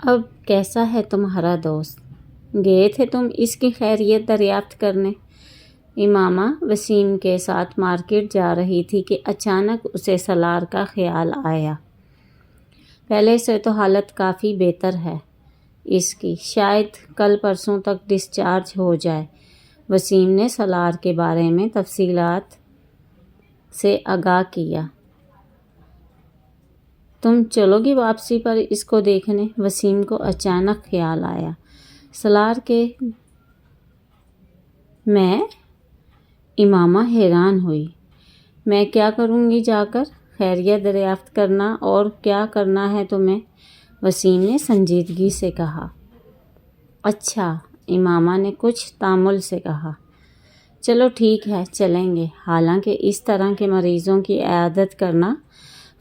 اب کیسا ہے تمہارا دوست؟ گئے تھے تم اس کی خیریت دریافت کرنے؟ امامہ وسیم کے ساتھ مارکیٹ جا رہی تھی کہ اچانک اسے سالار کا خیال آیا۔ پہلے سے تو حالت کافی بہتر ہے اس کی، شاید کل پرسوں تک ڈسچارج ہو جائے۔ وسیم نے سالار کے بارے میں تفصیلات سے آگاہ کیا۔ تم چلو گی واپسی پر اس کو دیکھنے؟ وسیم کو اچانک خیال آیا۔ سالار کے میں؟ امامہ حیران ہوئی۔ میں کیا کروں گی جا کر؟ خیریت دریافت کرنا، اور کیا کرنا ہے تمہیں؟ وسیم نے سنجیدگی سے کہا۔ اچھا، امامہ نے کچھ تامل سے کہا۔ چلو ٹھیک ہے، چلیں گے، حالانکہ اس طرح کے مریضوں کی عیادت کرنا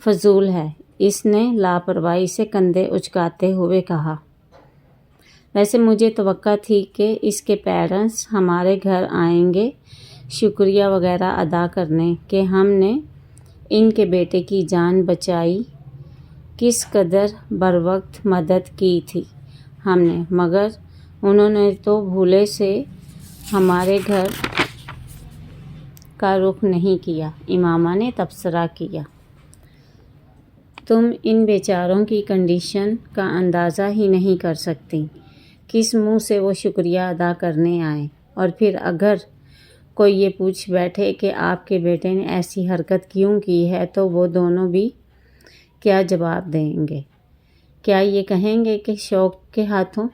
فضول ہے، اس نے لاپرواہی سے کندھے اچکاتے ہوئے کہا۔ ویسے مجھے توقع تھی کہ اس کے پیرنٹس ہمارے گھر آئیں گے شکریہ وغیرہ ادا کرنے کہ ہم نے ان کے بیٹے کی جان بچائی، کس قدر بروقت مدد کی تھی ہم نے، مگر انہوں نے تو بھولے سے ہمارے گھر کا رخ نہیں کیا۔ امامہ نے تبصرہ کیا۔ تم ان بیچاروں کی کنڈیشن کا اندازہ ہی نہیں کر سکتی، کس منہ سے وہ شکریہ ادا کرنے آئیں، اور پھر اگر کوئی یہ پوچھ بیٹھے کہ آپ کے بیٹے نے ایسی حرکت کیوں کی ہے تو وہ دونوں بھی کیا جواب دیں گے؟ کیا یہ کہیں گے کہ شوق کے ہاتھوں؟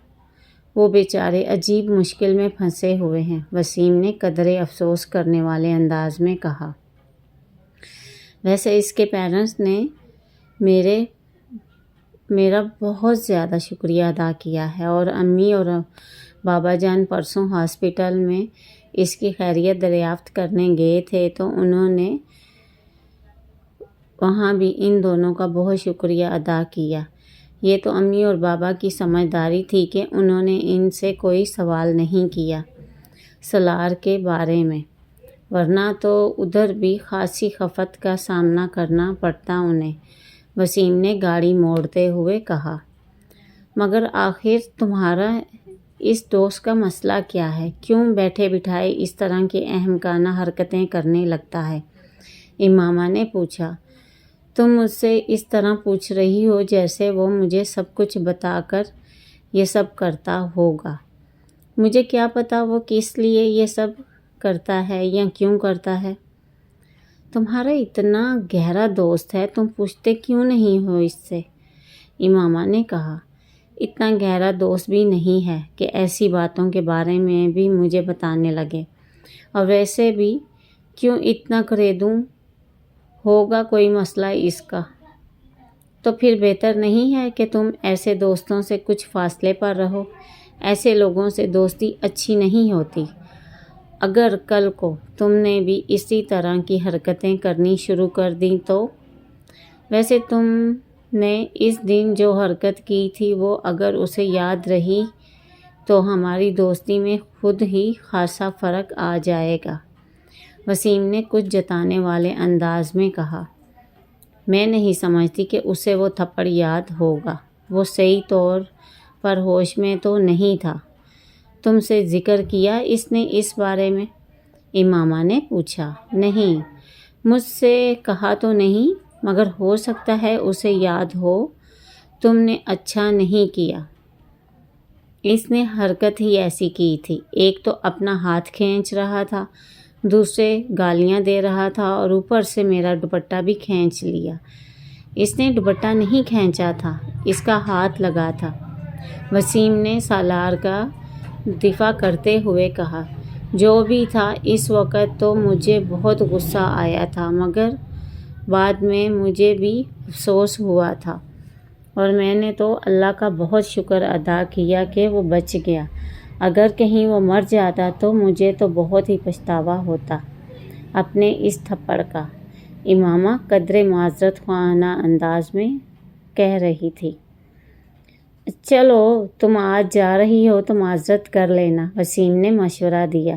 وہ بیچارے عجیب مشکل میں پھنسے ہوئے ہیں، وسیم نے قدرے افسوس کرنے والے انداز میں کہا۔ ویسے اس کے پیرنٹس نے میرا بہت زیادہ شکریہ ادا کیا ہے، اور امی اور بابا جان پرسوں ہاسپٹل میں اس کی خیریت دریافت کرنے گئے تھے تو انہوں نے وہاں بھی ان دونوں کا بہت شکریہ ادا کیا۔ یہ تو امی اور بابا کی سمجھداری تھی کہ انہوں نے ان سے کوئی سوال نہیں کیا سالار کے بارے میں، ورنہ تو ادھر بھی خاصی خفت کا سامنا کرنا پڑتا انہیں، وسیم نے گاڑی موڑتے ہوئے کہا۔ مگر آخر تمہارا اس دوست کا مسئلہ کیا ہے؟ کیوں بیٹھے بٹھائے اس طرح کی احمقانہ حرکتیں کرنے لگتا ہے؟ امامہ نے پوچھا۔ تم مجھ سے اس طرح پوچھ رہی ہو جیسے وہ مجھے سب کچھ بتا کر یہ سب کرتا ہوگا۔ مجھے کیا پتا وہ کس لیے یہ سب کرتا ہے یا کیوں کرتا ہے؟ تمہارا اتنا گہرا دوست ہے، تم پوچھتے کیوں نہیں ہو اس سے؟ امامہ نے کہا۔ اتنا گہرا دوست بھی نہیں ہے کہ ایسی باتوں کے بارے میں بھی مجھے بتانے لگے، اور ویسے بھی کیوں اتنا کریدوں؟ ہوگا کوئی مسئلہ اس کا؟ تو پھر بہتر نہیں ہے کہ تم ایسے دوستوں سے کچھ فاصلے پر رہو، ایسے لوگوں سے دوستی اچھی نہیں ہوتی۔ اگر کل کو تم نے بھی اسی طرح کی حرکتیں کرنی شروع کر دیں تو؟ ویسے تم نے اس دن جو حرکت کی تھی وہ اگر اسے یاد رہی تو ہماری دوستی میں خود ہی خاصا فرق آ جائے گا، وسیم نے کچھ جتانے والے انداز میں کہا۔ میں نہیں سمجھتی کہ اسے وہ تھپڑ یاد ہوگا، وہ صحیح طور پر ہوش میں تو نہیں تھا۔ تم سے ذکر کیا اس نے اس بارے میں؟ امامہ نے پوچھا۔ نہیں، مجھ سے کہا تو نہیں، مگر ہو سکتا ہے اسے یاد ہو۔ تم نے اچھا نہیں کیا، اس نے حرکت ہی ایسی کی تھی، ایک تو اپنا ہاتھ کھینچ رہا تھا، دوسرے گالیاں دے رہا تھا، اور اوپر سے میرا دوپٹہ بھی کھینچ لیا۔ اس نے دوپٹہ نہیں کھینچا تھا، اس کا ہاتھ لگا تھا، وسیم نے سالار کا دفاع کرتے ہوئے کہا۔ جو بھی تھا، اس وقت تو مجھے بہت غصہ آیا تھا، مگر بعد میں مجھے بھی افسوس ہوا تھا، اور میں نے تو اللہ کا بہت شکر ادا کیا کہ وہ بچ گیا، اگر کہیں وہ مر جاتا تو مجھے تو بہت ہی پچھتاوا ہوتا اپنے اس تھپڑ کا، امامہ قدرے معذرت خواہانہ انداز میں کہہ رہی تھی۔ چلو تم آج جا رہی ہو تو معذرت کر لینا، وسیم نے مشورہ دیا۔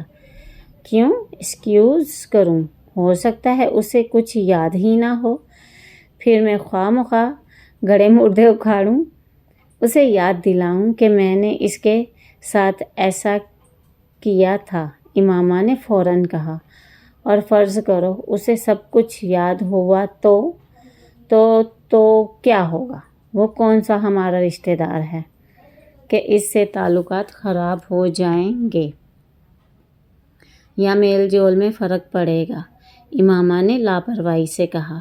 کیوں ایکسکیوز کروں؟ ہو سکتا ہے اسے کچھ یاد ہی نہ ہو، پھر میں خواہ مخواہ گڑھے مردے اکھاڑوں۔ اسے یاد دلاؤں کہ میں نے اس کے ساتھ ایسا کیا تھا؟ امامہ نے فوراً کہا۔ اور فرض کرو اسے سب کچھ یاد ہوا تو کیا ہوگا؟ وہ کون سا ہمارا رشتہ دار ہے کہ اس سے تعلقات خراب ہو جائیں گے یا میل جول میں فرق پڑے گا؟ امامہ نے لاپرواہی سے کہا۔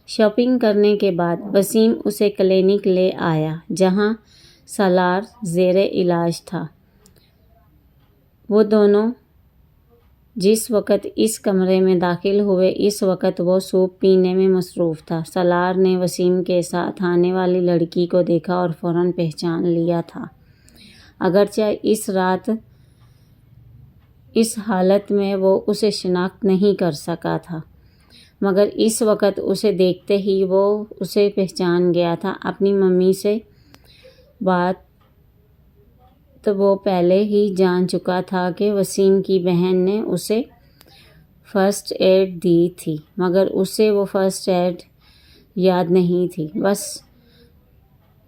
شاپنگ کرنے کے بعد وسیم اسے کلینک لے آیا جہاں سالار زیر علاج تھا۔ وہ دونوں جس وقت اس کمرے میں داخل ہوئے اس وقت وہ سوپ پینے میں مصروف تھا۔ سالار نے وسیم کے ساتھ آنے والی لڑکی کو دیکھا اور فوراً پہچان لیا تھا، اگرچہ اس رات اس حالت میں وہ اسے شناخت نہیں کر سکا تھا، مگر اس وقت اسے دیکھتے ہی وہ اسے پہچان گیا تھا۔ اپنی ممی سے بات وہ پہلے ہی جان چکا تھا کہ وسیم کی بہن نے اسے فرسٹ ایڈ دی تھی، مگر اسے وہ فرسٹ ایڈ یاد نہیں تھی، بس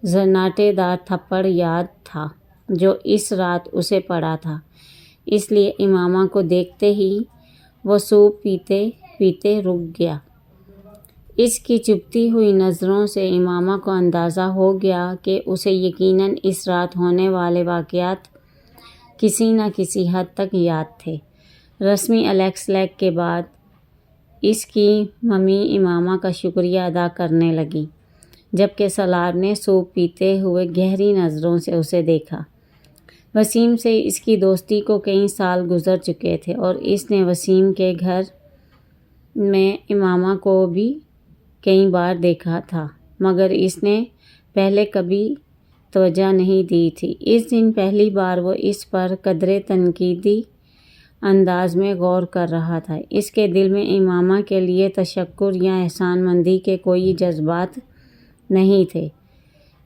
زناٹے دار تھپڑ یاد تھا جو اس رات اسے پڑا تھا۔ اس لیے امامہ کو دیکھتے ہی وہ سوپ پیتے پیتے رک گیا۔ اس کی چبھتی ہوئی نظروں سے امامہ کو اندازہ ہو گیا کہ اسے یقیناً اس رات ہونے والے واقعات کسی نہ کسی حد تک یاد تھے۔ رسمی الیکس لیگ کے بعد اس کی ممی امامہ کا شکریہ ادا کرنے لگی، جبکہ سالار نے سوپ پیتے ہوئے گہری نظروں سے اسے دیکھا۔ وسیم سے اس کی دوستی کو کئی سال گزر چکے تھے اور اس نے وسیم کے گھر میں امامہ کو بھی کئی بار دیکھا تھا، مگر اس نے پہلے کبھی توجہ نہیں دی تھی۔ اس دن پہلی بار وہ اس پر قدرے تنقیدی انداز میں غور کر رہا تھا۔ اس کے دل میں امامہ کے لیے تشکر یا احسان مندی کے کوئی جذبات نہیں تھے۔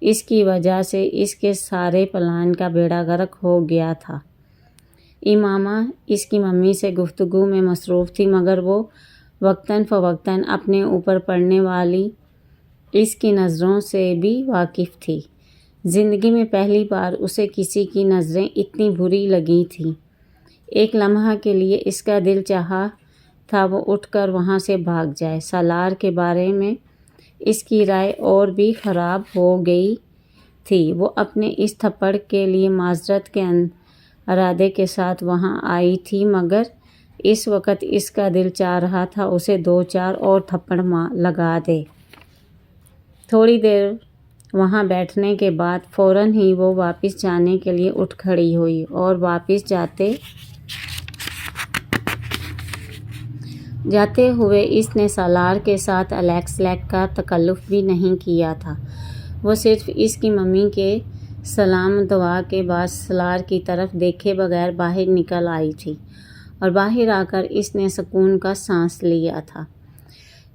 اس کی وجہ سے اس کے سارے پلان کا بیڑا غرق ہو گیا تھا۔ امامہ اس کی ممی سے گفتگو میں مصروف تھی، مگر وہ وقتاً فوقتاً اپنے اوپر پڑنے والی اس کی نظروں سے بھی واقف تھی۔ زندگی میں پہلی بار اسے کسی کی نظریں اتنی بری لگی تھیں۔ ایک لمحہ کے لیے اس کا دل چاہا تھا وہ اٹھ کر وہاں سے بھاگ جائے۔ سالار کے بارے میں اس کی رائے اور بھی خراب ہو گئی تھی۔ وہ اپنے اس تھپڑ کے لیے معذرت کے ارادے کے ساتھ وہاں آئی تھی، مگر اس وقت اس کا دل چاہ رہا تھا اسے 2-4 اور تھپڑ لگا دے۔ تھوڑی دیر وہاں بیٹھنے کے بعد فوراً ہی وہ واپس جانے کے لیے اٹھ کھڑی ہوئی اور واپس جاتے ہوئے اس نے سالار کے ساتھ الیکس لیگ کا تکلف بھی نہیں کیا تھا۔ وہ صرف اس کی ممی کے سلام دعا کے بعد سالار کی طرف دیکھے بغیر باہر نکل آئی تھی اور باہر آ کر اس نے سکون کا سانس لیا تھا۔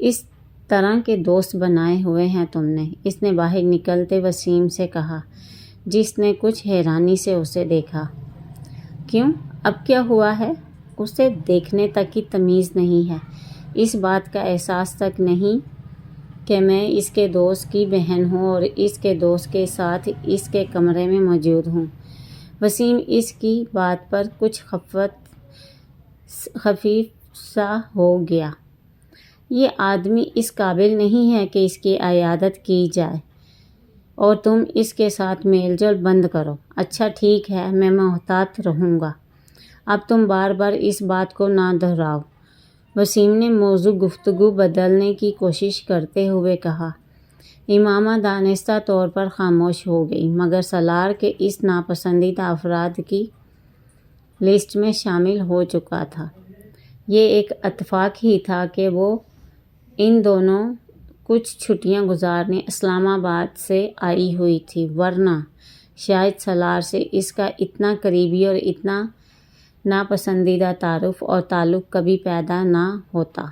اس طرح کے دوست بنائے ہوئے ہیں تم نے؟ اس نے باہر نکلتے وسیم سے کہا، جس نے کچھ حیرانی سے اسے دیکھا۔ کیوں؟ اب کیا ہوا ہے؟ اسے دیکھنے تک کی تمیز نہیں ہے، اس بات کا احساس تک نہیں کہ میں اس کے دوست کی بہن ہوں اور اس کے دوست کے ساتھ اس کے کمرے میں موجود ہوں۔ وسیم اس کی بات پر کچھ خفیف سا ہو گیا۔ یہ آدمی اس قابل نہیں ہے کہ اس کی عیادت کی جائے اور تم اس کے ساتھ میل جول بند کرو۔ اچھا ٹھیک ہے، میں محتاط رہوں گا۔ اب تم بار بار اس بات کو نہ دہراؤ، وسیم نے موضوع گفتگو بدلنے کی کوشش کرتے ہوئے کہا۔ امامہ دانستہ طور پر خاموش ہو گئی، مگر سالار کے اس ناپسندیدہ افراد کی لسٹ میں شامل ہو چکا تھا۔ یہ ایک اتفاق ہی تھا کہ وہ ان دونوں کچھ چھٹیاں گزارنے اسلام آباد سے آئی ہوئی تھی، ورنہ شاید سالار سے اس کا اتنا قریبی اور اتنا ناپسندیدہ تعارف اور تعلق کبھی پیدا نہ ہوتا۔